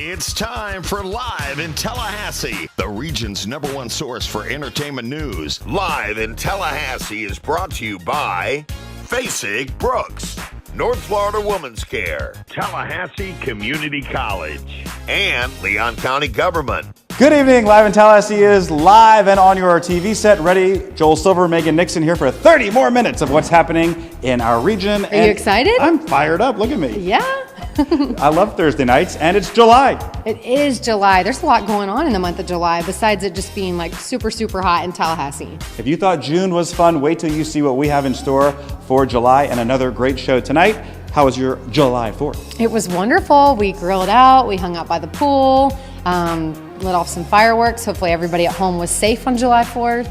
It's time for Live in Tallahassee, the region's #1 source for entertainment news. Live in Tallahassee is brought to you by Fasig Brooks, North Florida Women's Care, Tallahassee Community College, and Leon County Government. Good evening. Live in Tallahassee is live and on your TV set. Ready? Joel Silver, Megan Nixon here for 30 more minutes of what's happening in our region. Are you excited? I'm fired up. Look at me. Yeah. I love Thursday nights, and it's July. It is July. There's a lot going on in the month of July besides it just being like super, super hot in Tallahassee. If you thought June was fun, wait till you see what we have in store for July and another great show tonight. How was your July 4th? It was wonderful. We grilled out. We hung out by the pool, lit off some fireworks. Hopefully everybody at home was safe on July 4th.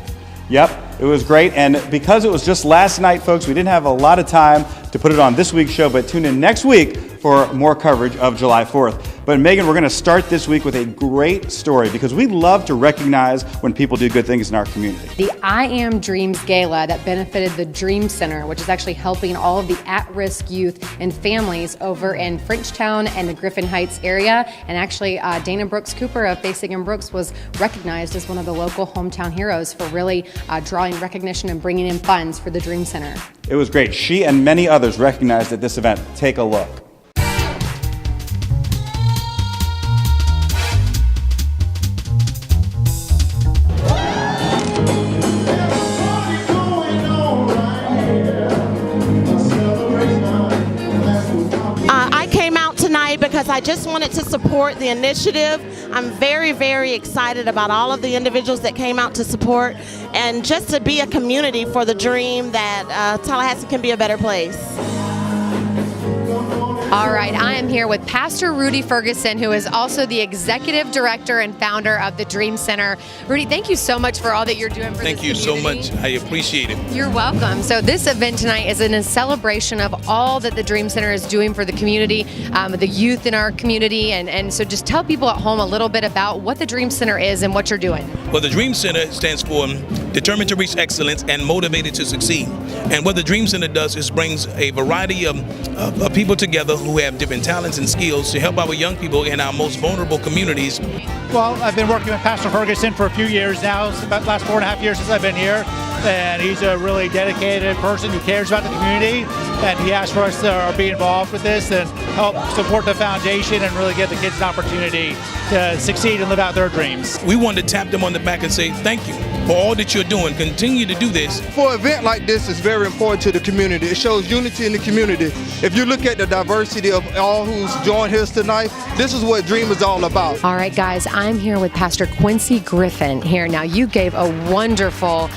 Yep, it was great. And because it was just last night, folks, we didn't have a lot of time to put it on this week's show, but tune in next week for more coverage of July 4th. But Megan, we're going to start this week with a great story because we love to recognize when people do good things in our community. The I Am Dreams Gala that benefited the Dream Center, which is actually helping all of the at-risk youth and families over in Frenchtown and the Griffin Heights area. And actually, Dana Brooks Cooper of Fasig Brooks was recognized as one of the local hometown heroes for really drawing recognition and bringing in funds for the Dream Center. It was great. She and many others recognized at this event. Take a look. Because I just wanted to support the initiative. I'm very, very excited about all of the individuals that came out to support and just to be a community for the dream that Tallahassee can be a better place. All right, I am here with Pastor Rudy Ferguson, who is also the executive director and founder of the Dream Center. Rudy, thank you so much for all that you're doing for this community. Thank you so much. I appreciate it. You're welcome. So this event tonight is in a celebration of all that the Dream Center is doing for the community, the youth in our community. And so just tell people at home a little bit about what the Dream Center is and what you're doing. Well, the Dream Center stands for Determined to Reach Excellence and Motivated to Succeed. And what the Dream Center does is brings a variety of people together who have different talents and skills to help our young people in our most vulnerable communities. Well, I've been working with Pastor Ferguson for a few years now. It's about the last 4.5 years since I've been here. And he's a really dedicated person who cares about the community. And he asked for us to be involved with this and help support the foundation and really give the kids an opportunity to succeed and live out their dreams. We wanted to tap them on the back and say, thank you for all that you're doing. Continue to do this. For an event like this, it's very important to the community. It shows unity in the community. If you look at the diversity of all who's joined us tonight, this is what Dream is all about. All right, guys, I'm here with Pastor Quincy Griffin here. Now, you gave a wonderful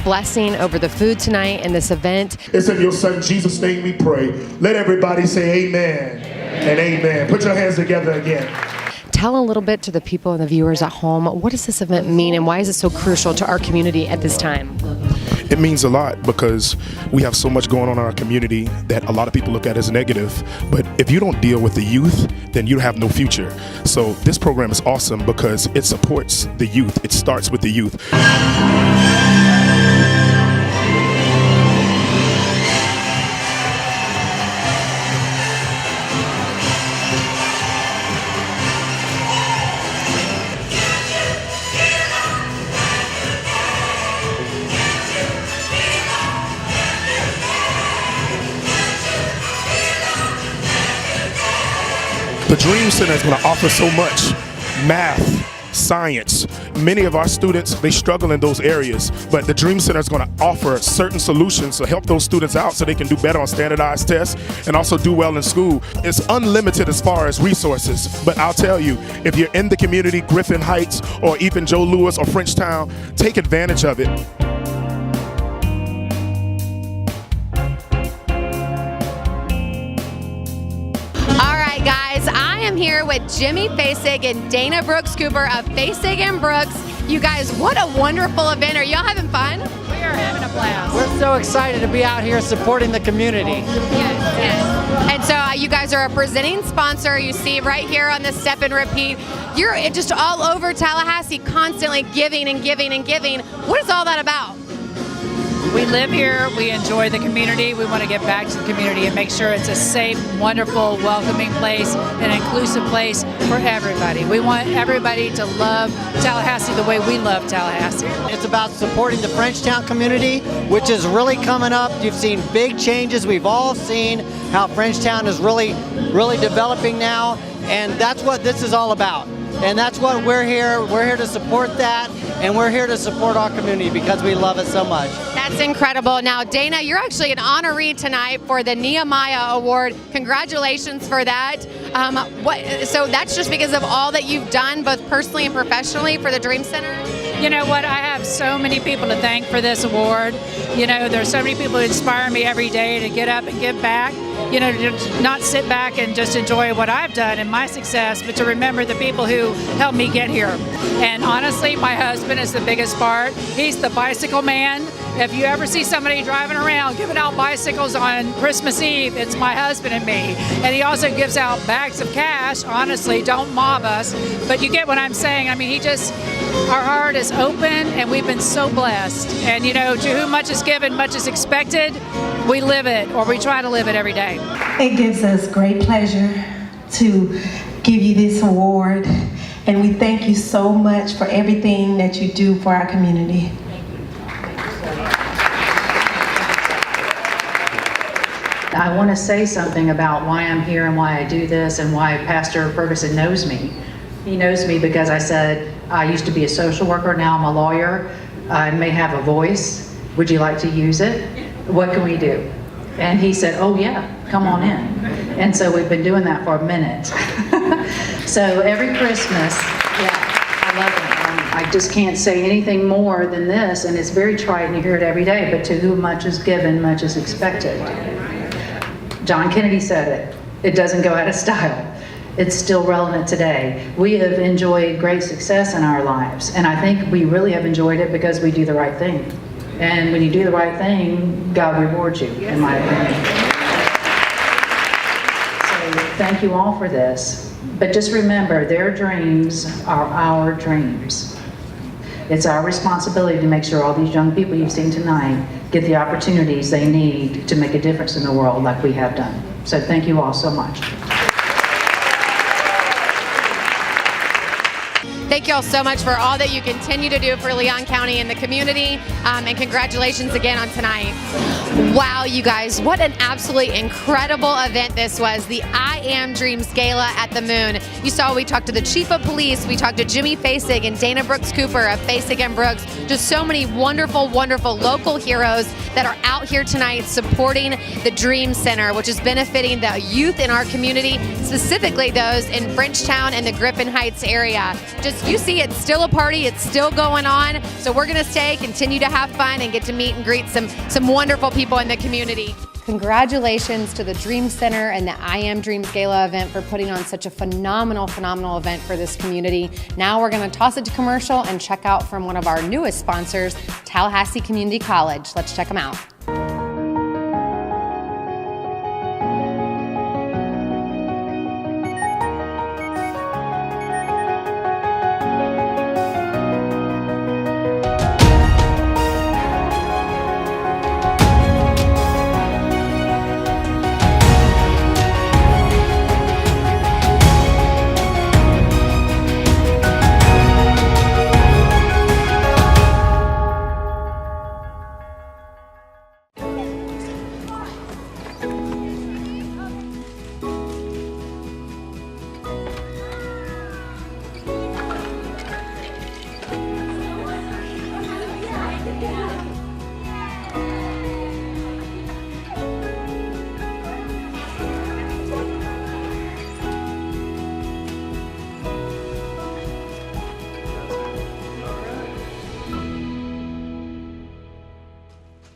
blessing over the food tonight in this event. It's in your son Jesus' name we pray. Let everybody say amen and amen. Put your hands together again. Tell a little bit to the people and the viewers at home, what does this event mean and why is it so crucial to our community at this time? It means a lot because we have so much going on in our community that a lot of people look at as negative. But if you don't deal with the youth, then you have no future. So this program is awesome because it supports the youth. It starts with the youth. The Dream Center is going to offer so much. Math, science. Many of our students, they struggle in those areas, but the Dream Center is going to offer certain solutions to help those students out so they can do better on standardized tests and also do well in school. It's unlimited as far as resources, but I'll tell you, if you're in the community, Griffin Heights, or even Joe Louis or Frenchtown, take advantage of it. I'm here with Jimmy Fasig and Dana Brooks Cooper of Fasig and Brooks. You guys, what a wonderful event. Are y'all having fun? We are having a blast. We're so excited to be out here supporting the community. Yes. And so you guys are a presenting sponsor. You see right here on the Step and Repeat. You're just all over Tallahassee, constantly giving and giving and giving. What is all that about? We live here, we enjoy the community, we want to get back to the community and make sure it's a safe, wonderful, welcoming place, an inclusive place for everybody. We want everybody to love Tallahassee the way we love Tallahassee. It's about supporting the Frenchtown community, which is really coming up. You've seen big changes. We've all seen how Frenchtown is really developing now, and that's what this is all about. And that's what we're here. We're here to support that, and we're here to support our community because we love it so much. That's incredible. Now, Dana, you're actually an honoree tonight for the Nehemiah Award. Congratulations for that. So that's just because of all that you've done, both personally and professionally, for the Dream Center? You know what? I have so many people to thank for this award. You know, there's so many people who inspire me every day to get up and give back. You know, to not sit back and just enjoy what I've done and my success, but to remember the people who helped me get here. And honestly, my husband is the biggest part. He's the bicycle man. If you ever see somebody driving around giving out bicycles on Christmas Eve, it's my husband and me. And he also gives out bags of cash. Honestly, don't mob us, but you get what I'm saying. I mean, our heart is open, and we've been so blessed. And, you know, to whom much is given, much is expected. We live it, or we try to live it every day. It gives us great pleasure to give you this award, and we thank you so much for everything that you do for our community. I want to say something about why I'm here and why I do this and why Pastor Ferguson knows me. He knows me because I said, I used to be a social worker, now I'm a lawyer. I may have a voice. Would you like to use it? What can we do? And he said, oh yeah, come on in. And so we've been doing that for a minute. So every Christmas, yeah, I love it. I just can't say anything more than this, and it's very trite, and you hear it every day, but to whom much is given, much is expected. John Kennedy said it. It doesn't go out of style. It's still relevant today. We have enjoyed great success in our lives, and I think we really have enjoyed it because we do the right thing. And when you do the right thing, God rewards you, in my opinion. So thank you all for this. But just remember, their dreams are our dreams. It's our responsibility to make sure all these young people you've seen tonight get the opportunities they need to make a difference in the world like we have done. So thank you all so much. Thank you all so much for all that you continue to do for Leon County and the community, and congratulations again on tonight. Wow, you guys, what an absolutely incredible event this was, the I Am Dreams Gala at the Moon. You saw we talked to the Chief of Police, we talked to Jimmy Fasig and Dana Brooks Cooper of Fasig and Brooks, just so many wonderful, wonderful local heroes that are out here tonight supporting the Dream Center, which is benefiting the youth in our community, specifically those in Frenchtown and the Griffin Heights area. Just, you see, it's still a party, it's still going on, so we're gonna stay, continue to have fun, and get to meet and greet some wonderful people in the community. Congratulations to the Dream Center and the I Am Dreams Gala event for putting on such a phenomenal event for this community. Now we're gonna toss it to commercial and check out from one of our newest sponsors, Tallahassee Community College. Let's check them out.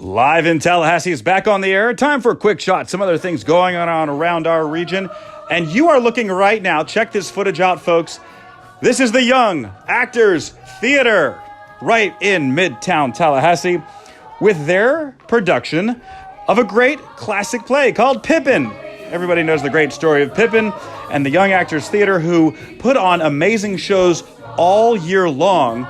Live in Tallahassee is back on the air. Time for a quick shot. Some other things going on around our region. And you are looking right now. Check this footage out, folks. This is the Young Actors Theater right in Midtown Tallahassee with their production of a great classic play called Pippin. Everybody knows the great story of Pippin, and the Young Actors Theater, who put on amazing shows all year long.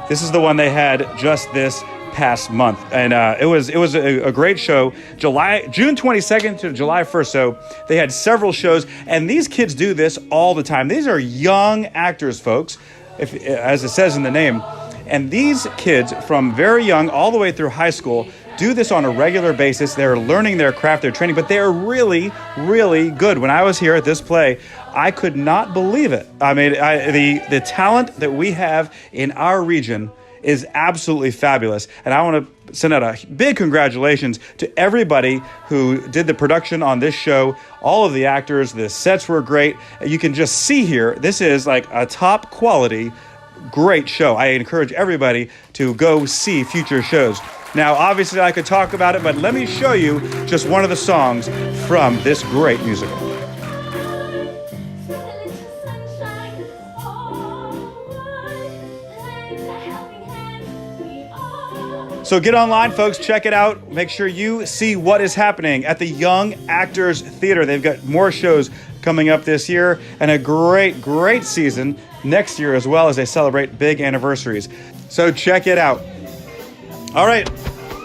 This is the one they had just this past month, and it was a great show. June 22nd to July 1st, so they had several shows, and these kids do this all the time. These are young actors, folks, as it says in the name, and these kids from very young all the way through high school do this on a regular basis. They're learning their craft, they're training, but they're really, really good. When I was here at this play, I could not believe it. I mean, the talent that we have in our region is absolutely fabulous. And I want to send out a big congratulations to everybody who did the production on this show. All of the actors, the sets were great. You can just see here, this is like a top quality, great show. I encourage everybody to go see future shows. Now, obviously I could talk about it, but let me show you just one of the songs from this great musical. So get online, folks, check it out. Make sure you see what is happening at the Young Actors Theater. They've got more shows coming up this year and a great, great season next year as well as they celebrate big anniversaries. So check it out. All right,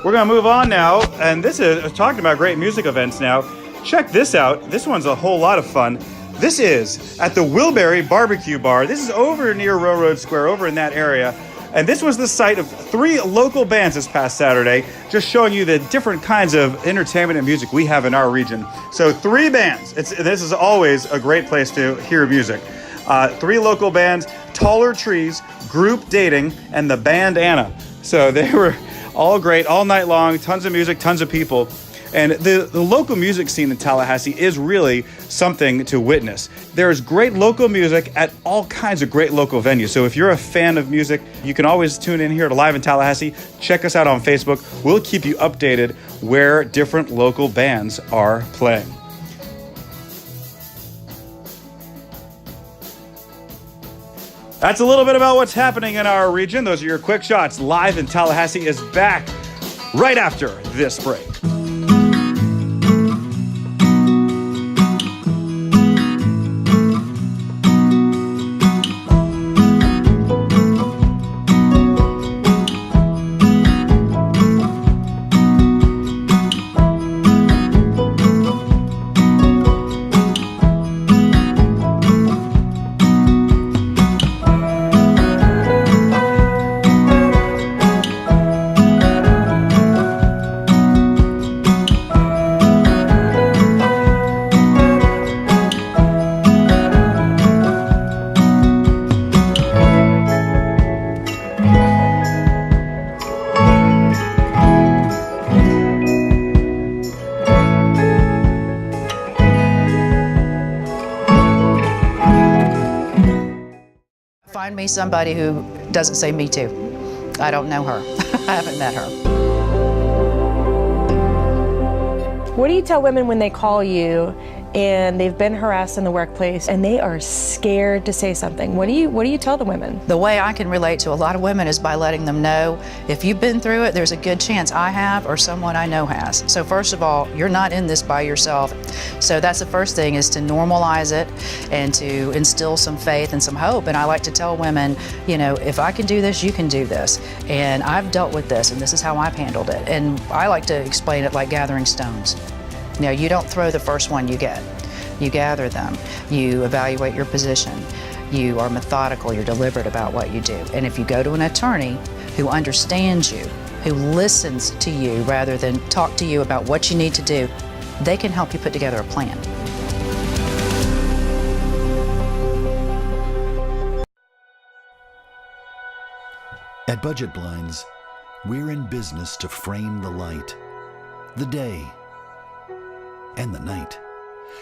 we're gonna move on now. And this is talking about great music events now. Check this out. This one's a whole lot of fun. This is at the Wilbury Barbecue Bar. This is over near Railroad Square, over in that area. And this was the site of 3 local bands this past Saturday, just showing you the different kinds of entertainment and music we have in our region. So 3 bands. This is always a great place to hear music. 3 local bands, Taller Trees, Group Dating, and the Band Anna. So they were all great, all night long, tons of music, tons of people. And the local music scene in Tallahassee is really something to witness. There's great local music at all kinds of great local venues. So if you're a fan of music, you can always tune in here to Live in Tallahassee. Check us out on Facebook. We'll keep you updated where different local bands are playing. That's a little bit about what's happening in our region. Those are your quick shots. Live in Tallahassee is back right after this break. Find me somebody who doesn't say me too. I don't know her. I haven't met her. What do you tell women when they call you and they've been harassed in the workplace and they are scared to say something? What do you tell the women? The way I can relate to a lot of women is by letting them know if you've been through it, there's a good chance I have or someone I know has. So first of all, you're not in this by yourself. So that's the first thing, is to normalize it and to instill some faith and some hope. And I like to tell women, you know, if I can do this, you can do this. And I've dealt with this and this is how I've handled it. And I like to explain it like gathering stones. You know, you don't throw the first one you get. You gather them. You evaluate your position. You are methodical. You're deliberate about what you do. And if you go to an attorney who understands you, who listens to you rather than talk to you about what you need to do, they can help you put together a plan. At Budget Blinds, we're in business to frame the light, the day, and the night.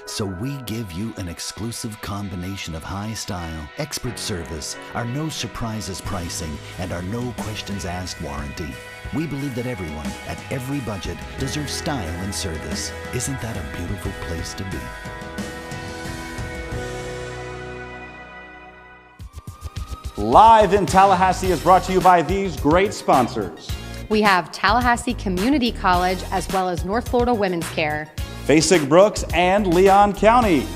So we give you an exclusive combination of high style, expert service, our no surprises pricing, and our no questions asked warranty. We believe that everyone, at every budget, deserves style and service. Isn't that a beautiful place to be? Live in Tallahassee is brought to you by these great sponsors. We have Tallahassee Community College as well as North Florida Women's Care, Fasig Brooks and Leon County.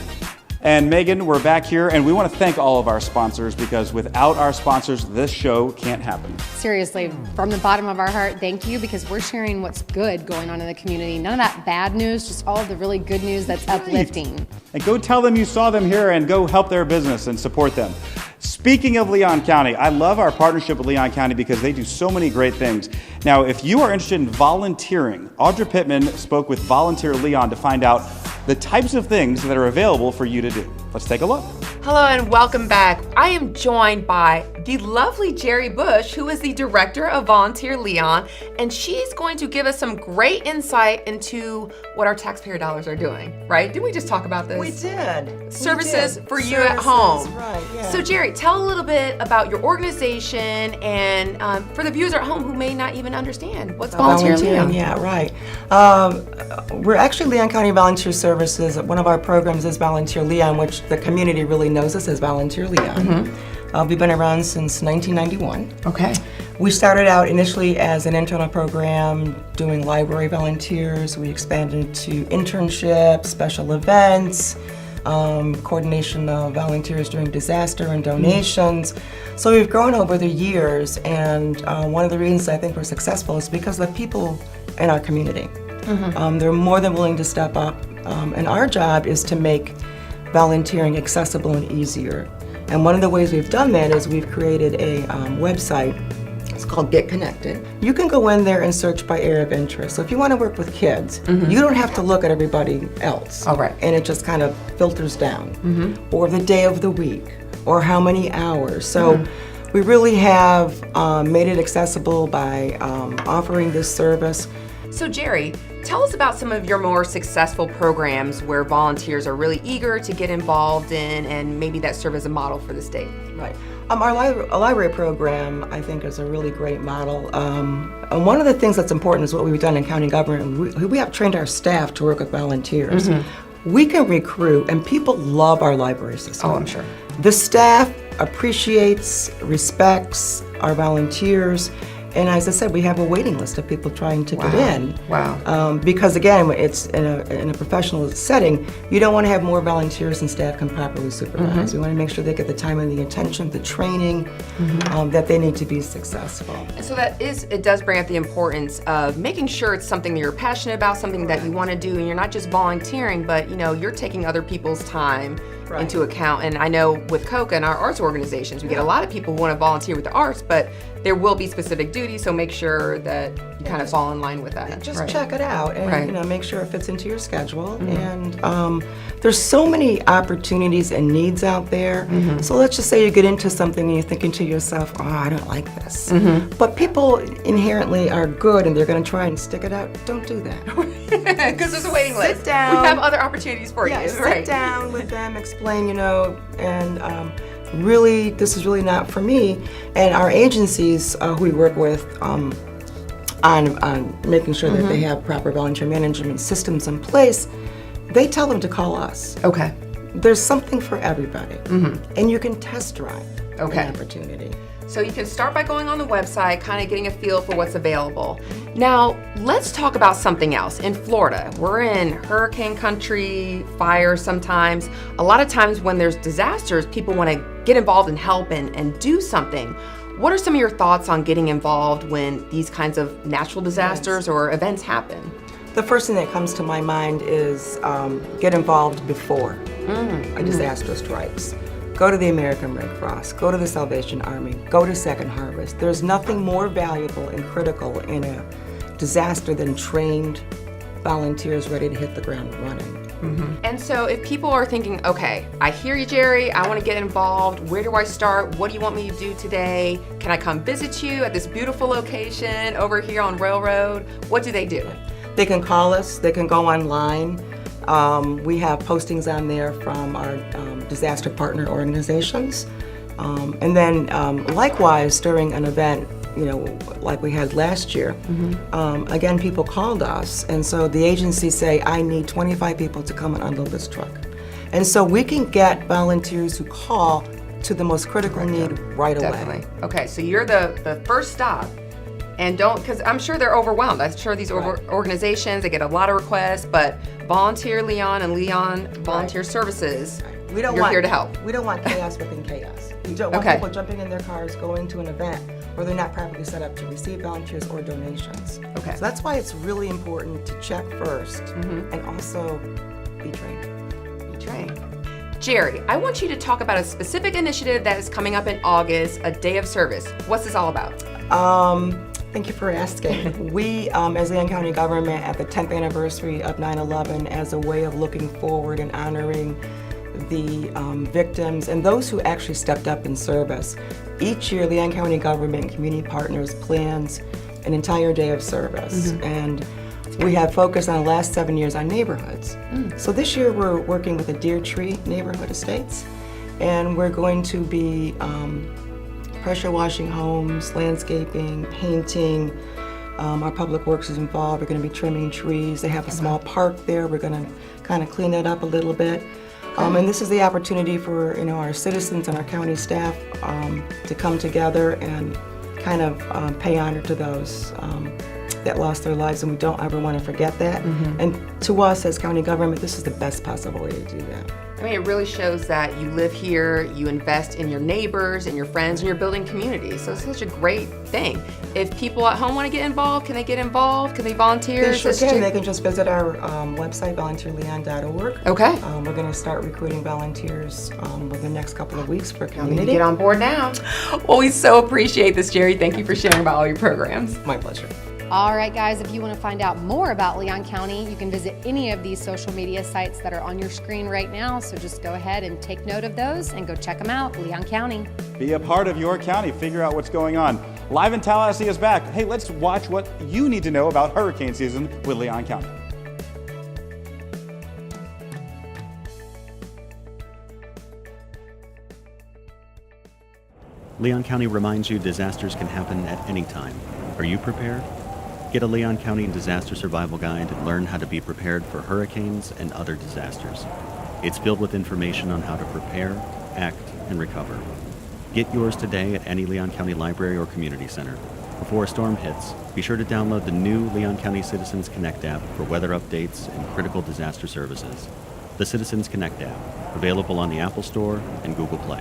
And Megan, we're back here, and we want to thank all of our sponsors because without our sponsors, this show can't happen. Seriously, from the bottom of our heart, thank you, because we're sharing what's good going on in the community. None of that bad news, just all of the really good news that's uplifting. And go tell them you saw them here and go help their business and support them. Speaking of Leon County, I love our partnership with Leon County because they do so many great things. Now, if you are interested in volunteering, Audra Pittman spoke with Volunteer Leon to find out the types of things that are available for you to do. Let's take a look. Hello and welcome back. I am joined by the lovely Jerry Bush, who is the director of Volunteer Leon, and she's going to give us some great insight into what our taxpayer dollars are doing, right? Didn't we just talk about this? We did. Services for you at home. Right, yeah. So Jerry, tell a little bit about your organization and for the viewers at home who may not even understand what's Volunteer Leon. Yeah, right. We're actually Leon County Volunteer Services. One of our programs is Volunteer Leon, which the community really knows us as Volunteer Leon. We've been around since 1991. Okay. We started out initially as an internal program doing library volunteers. We expanded to internships, special events, coordination of volunteers during disaster and donations. So we've grown over the years, and one of the reasons I think we're successful is because of the people in our community. They're more than willing to step up, and our job is to make volunteering accessible and easier. And one of the ways we've done that is we've created a website. It's called Get Connected. You can go in there and search by area of interest. So if you want to work with kids, you don't have to look at everybody else. All right. And it just kind of filters down. Or the day of the week, or how many hours. So we really have made it accessible by offering this service. So Jerry, tell us about some of your more successful programs where volunteers are really eager to get involved in and maybe that serve as a model for the state. Right. Our library program, I think, is a really great model. And one of the things that's important is what we've done in county government. We have trained our staff to work with volunteers. We can recruit, and people love our library system. Oh, I'm sure. The staff appreciates, respects our volunteers. And as I said, we have a waiting list of people trying to get in. Wow. Because again, it's in a professional setting, you don't want to have more volunteers than staff can properly supervise. We want to make sure they get the time and the attention, the training that they need to be successful. And so it does bring up the importance of making sure it's something that you're passionate about, something that you want to do, and you're not just volunteering, but you're taking other people's time into account. And I know with COCA and our arts organizations, we get a lot of people who want to volunteer with the arts, but there will be specific duties, so make sure that you kind of fall in line with that. Just check it out and make sure it fits into your schedule. And there's so many opportunities and needs out there. So let's just say you get into something and you're thinking to yourself, oh, I don't like this. But people inherently are good and they're going to try and stick it out. Don't do that. Because there's a waiting list. Sit down. We have other opportunities for you. Sit down with them, explain, and really, this is really not for me. And our agencies who we work with on making sure that they have proper volunteer management systems in place, they tell them to call us. Okay. There's something for everybody. And you can test drive an opportunity. So you can start by going on the website, kind of getting a feel for what's available. Now, let's talk about something else. In Florida, we're in hurricane country, fire sometimes. A lot of times when there's disasters, people want to get involved and help and do something. What are some of your thoughts on getting involved when these kinds of natural disasters or events happen? The first thing that comes to my mind is get involved before a disaster strikes. Go to the American Red Cross, go to the Salvation Army, go to Second Harvest. There's nothing more valuable and critical in a disaster than trained volunteers ready to hit the ground running. And so if people are thinking, okay, I hear you, Jerry, I want to get involved, where do I start? What do you want me to do today? Can I come visit you at this beautiful location over here on Railroad? What do they do? They can call us, they can go online. We have postings on there from our disaster partner organizations. And then likewise, during an event, like we had last year, again, people called us. And so the agencies say, I need 25 people to come and unload this truck. And so we can get volunteers who call to the most critical need right away. Okay, so you're the first stop. And because I'm sure they're overwhelmed. I'm sure these organizations, they get a lot of requests, but Volunteer Leon and Leon Volunteer Services you're here to help. We don't want chaos within chaos. We don't want people jumping in their cars, going to an event where they're not properly set up to receive volunteers or donations. Okay. So that's why it's really important to check first and also be trained. Be trained. Jerry, I want you to talk about a specific initiative that is coming up in August, a day of service. What's this all about? Thank you for asking. We, as Leon County government, at the 10th anniversary of 9/11, as a way of looking forward and honoring the victims and those who actually stepped up in service, each year Leon County government and community partners plans an entire day of service. And we have focused on the last 7 years on neighborhoods. So this year we're working with the Deer Tree neighborhood estates, and we're going to be pressure washing homes, landscaping, painting. Our public works is involved. We're going to be trimming trees. They have a small park there. We're going to kind of clean it up a little bit. And this is the opportunity for our citizens and our county staff to come together and kind of pay honor to those that lost their lives, and we don't ever want to forget that. And to us as county government, this is the best possible way to do that. I mean, it really shows that you live here, you invest in your neighbors and your friends, and you're building community. So it's such a great thing. If people at home want to get involved, can they get involved? Can they volunteer? They sure can. They can just visit our website, volunteerleon.org. Okay. We're going to start recruiting volunteers over the next couple of weeks for You community. need to get on board now. Well, we so appreciate this, Jerry. Thank you for sharing about all your programs. My pleasure. All right, guys, if you want to find out more about Leon County, you can visit any of these social media sites that are on your screen right now. So just go ahead and take note of those and go check them out, Leon County. Be a part of your county. Figure out what's going on. Live in Tallahassee is back. Hey, let's watch what you need to know about hurricane season with Leon County. Leon County reminds you disasters can happen at any time. Are you prepared? Get a Leon County Disaster Survival Guide and learn how to be prepared for hurricanes and other disasters. It's filled with information on how to prepare, act, and recover. Get yours today at any Leon County library or community center. Before a storm hits, be sure to download the new Leon County Citizens Connect app for weather updates and critical disaster services. The Citizens Connect app, available on the Apple Store and Google Play.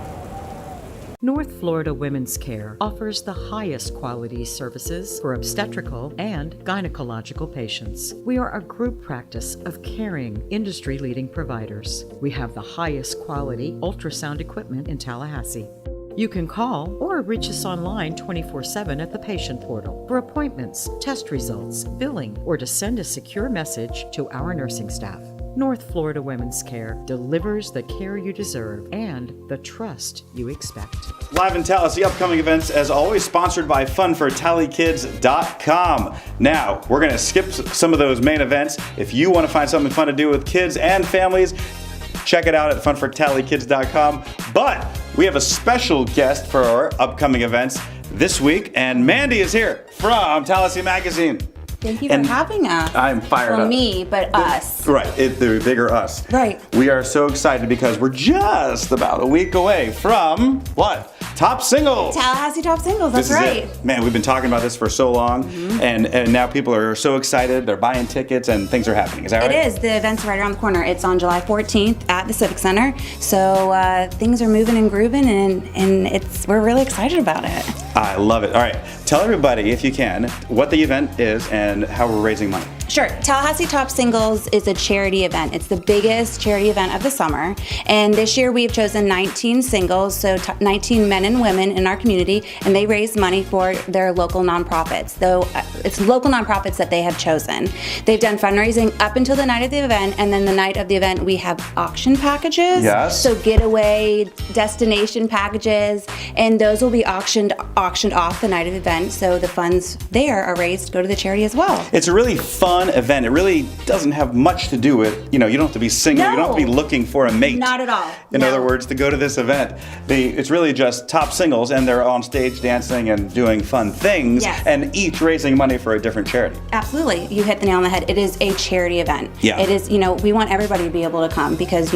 North Florida Women's Care offers the highest quality services for obstetrical and gynecological patients. We are a group practice of caring, industry-leading providers. We have the highest quality ultrasound equipment in Tallahassee. You can call or reach us online 24/7 at the patient portal for appointments, test results, billing, or to send a secure message to our nursing staff. North Florida Women's Care delivers the care you deserve and the trust you expect. Live in Tallahassee, upcoming events, as always, sponsored by funfortallykids.com. Now, we're going to skip some of those main events. If you want to find something fun to do with kids and families, check it out at funfortallykids.com. But we have a special guest for our upcoming events this week, and Mandy is here from Tallahassee Magazine. Thank you for having us. I'm fired up. For me, but us. Right, the bigger us. Right. We are so excited because we're just about a week away from what? Top Singles. Tallahassee Top Singles, that's right. Is it. Man, we've been talking about this for so long, and now people are so excited. They're buying tickets and things are happening. Is that right? It is. The event's right around the corner. It's on July 14th at the Civic Center. So things are moving and grooving, and we're really excited about it. I love it. All right, tell everybody, if you can, what the event is and how we're raising money. Sure. Tallahassee Top Singles is a charity event. It's the biggest charity event of the summer. And this year we've chosen 19 singles, so 19 men and women in our community, and they raise money for their local nonprofits. Though it's local nonprofits that they have chosen. They've done fundraising up until the night of the event, and then the night of the event we have auction packages. Yes. So getaway destination packages, and those will be auctioned off the night of the event. So the funds there are raised to go to the charity as well. It's a really fun event. It really doesn't have much to do with, you don't have to be single. No. You don't have to be looking for a mate. Not at all. In other words, to go to this event. It's really just top singles, and they're on stage dancing and doing fun things, Yes. and each raising money for a different charity. Absolutely. You hit the nail on the head. It is a charity event. Yeah. It is, we want everybody to be able to come because,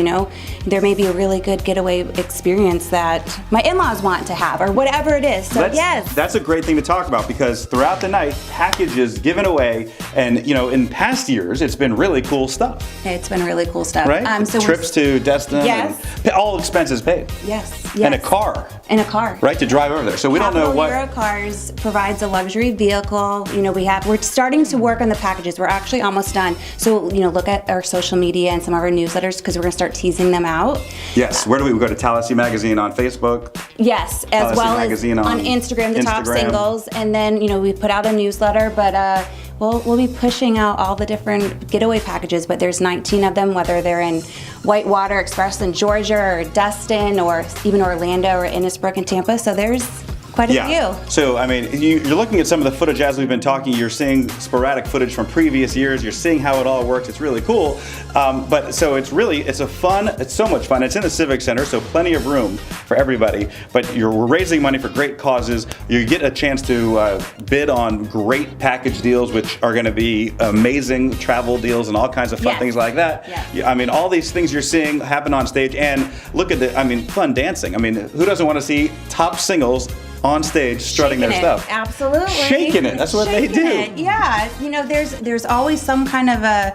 there may be a really good getaway experience that my in-laws want to have or whatever it is. So, yes. That's a great thing to talk about because throughout the night, packages given away, and, in past years, it's been really cool stuff. It's been really cool stuff. Right? So trips to Destin. Yes. And all expenses paid. Yes. And a car. And a car. Right, to drive over there. So we don't know what. Euro Cars provides a luxury vehicle. You know, we're starting to work on the packages. We're actually almost done. So, you know, look at our social media and some of our newsletters because we're going to start teasing them out. Yes. Where do we go to? Tallahassee Magazine on Facebook. Yes, as well as on Instagram, the top singles. And then, you know, we put out a newsletter, but we'll be pushing out all the different getaway packages, but there's 19 of them, whether they're in Whitewater, Express in Georgia, or Destin, or even Orlando, or Innisbrook and Tampa. So there's quite a few. So, I mean, you're looking at some of the footage as we've been talking. You're seeing sporadic footage from previous years. You're seeing how it all works. It's really cool. But so it's so much fun. It's in the Civic Center, so plenty of room for everybody. But we're raising money for great causes. You get a chance to bid on great package deals, which are going to be amazing travel deals and all kinds of fun things like that. Yeah. I mean, all these things you're seeing happen on stage. And look at fun dancing. I mean, who doesn't want to see top singles on stage strutting their stuff? Absolutely. Shaking it. That's what they do. Yeah. You know, there's always some kind of a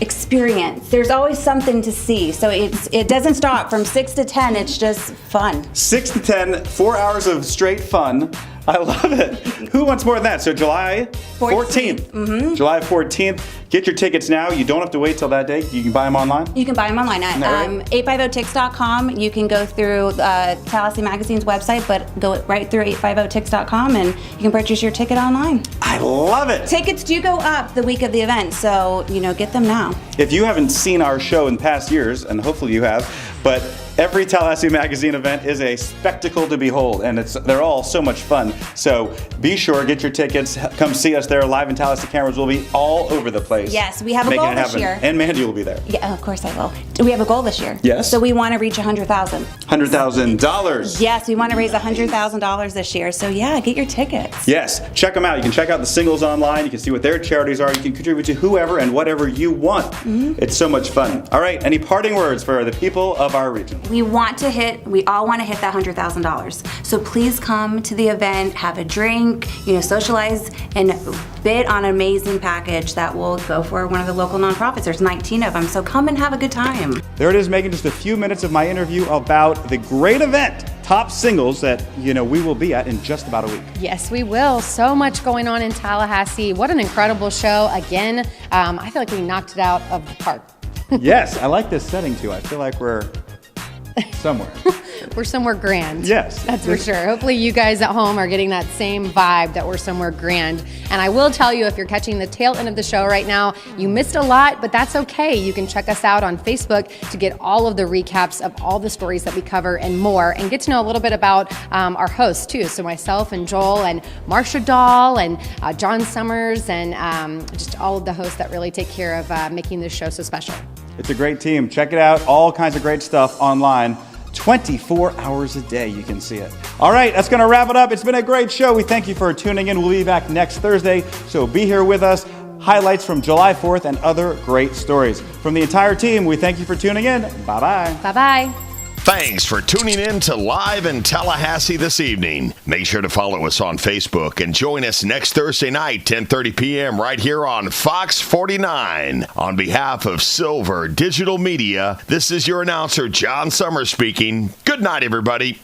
experience. There's always something to see. So it doesn't stop from 6 to 10. It's just fun. 6 to 10, 4 hours of straight fun. I love it. Who wants more than that? So July 14th. Mm-hmm. July 14th. Get your tickets now. You don't have to wait till that day. You can buy them online? You can buy them online at 850tix.com. You can go through Tallahassee Magazine's website, but go right through 850tix.com and you can purchase your ticket online. I love it. Tickets do go up the week of the event, so, you know, get them now. If you haven't seen our show in past years, and hopefully you have, but every Tallahassee Magazine event is a spectacle to behold, and they're all so much fun. So be sure, get your tickets, come see us there live in Tallahassee. Cameras will be all over the place. Yes, we have a goal this year. And Mandy will be there. Yeah, of course I will. We have a goal this year. Yes. So we want to reach $100,000. $100,000. Yes, we want to raise $100,000 this year. So yeah, get your tickets. Yes, check them out. You can check out the singles online. You can see what their charities are. You can contribute to whoever and whatever you want. Mm-hmm. It's so much fun. All right, any parting words for the people of our region? We all want to hit that $100,000. So please come to the event, have a drink, socialize, and bid on an amazing package that will go for one of the local nonprofits. There's 19 of them, so come and have a good time. There it is, Megan, just a few minutes of my interview about the great event, Top Singles, that we will be at in just about a week. Yes, we will. So much going on in Tallahassee. What an incredible show. Again, I feel like we knocked it out of the park. Yes, I like this setting too. I feel like we're somewhere. We're somewhere grand. Yes. That's for sure. Hopefully you guys at home are getting that same vibe that we're somewhere grand. And I will tell you, if you're catching the tail end of the show right now, you missed a lot, but that's okay. You can check us out on Facebook to get all of the recaps of all the stories that we cover and more, and get to know a little bit about our hosts too. So myself and Joel and Marsha Dahl and John Summers and just all of the hosts that really take care of making this show so special. It's a great team. Check it out. All kinds of great stuff online. 24 hours a day, you can see it. All right, that's going to wrap it up. It's been a great show. We thank you for tuning in. We'll be back next Thursday, so be here with us. Highlights from July 4th and other great stories. From the entire team, we thank you for tuning in. Bye-bye. Bye-bye. Thanks for tuning in to Live in Tallahassee this evening. Make sure to follow us on Facebook and join us next Thursday night, 10:30 p.m. right here on Fox 49. On behalf of Silver Digital Media, this is your announcer, John Summers speaking. Good night, everybody.